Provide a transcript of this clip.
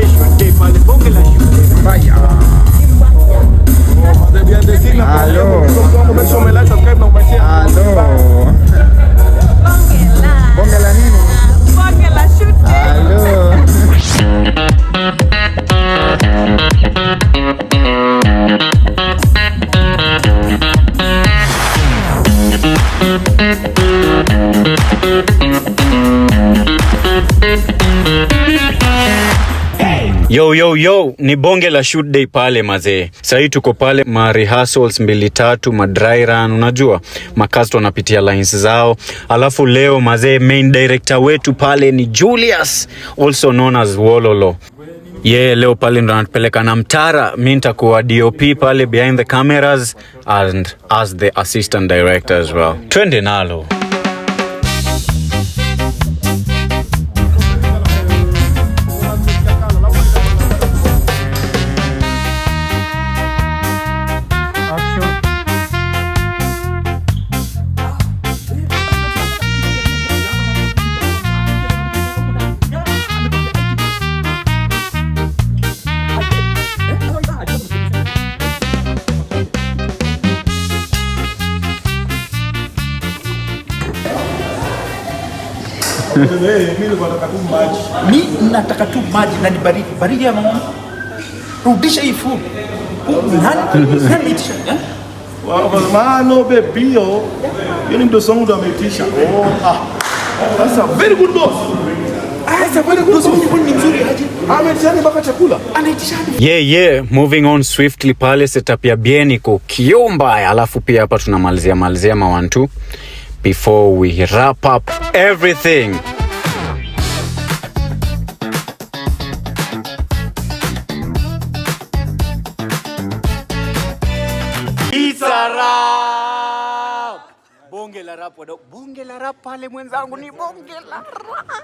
shoot day pale, bonge la shoot day. Mbaya. Hello. Bonge la nini? Bonge la shoot day. Hello. Yo, ni bonge la shoot day pale mazee. Sasa tuko pale ma rehearsals 2-3, ma dry run, unajua makast wanapitia lines zao. Alafu leo mazee, main director wetu pale ni Julius, also known as Wololo. Leo pale ndo anatupeleka na mtara. Mimi nitakuwa DOP pale behind the cameras and as the assistant director as well. Twende nalo. Mimi nataka tu maji na ni baridi ya mama. Rudisha hii food. Nani itisha? Mano bebio. Yeye ndio songo ndo ameitisha. That's a very good boss. Sasa very good boss ni mzuri aje. Ametiani mpaka chakula. Anaitisha. Moving on swiftly pale setup ya Bien iko kiomba, alafu pia hapa tunamalizia ma 1-2 before we wrap up everything. It's a rap! Bonge la rap pale mwenzangu, ni bonge la rap.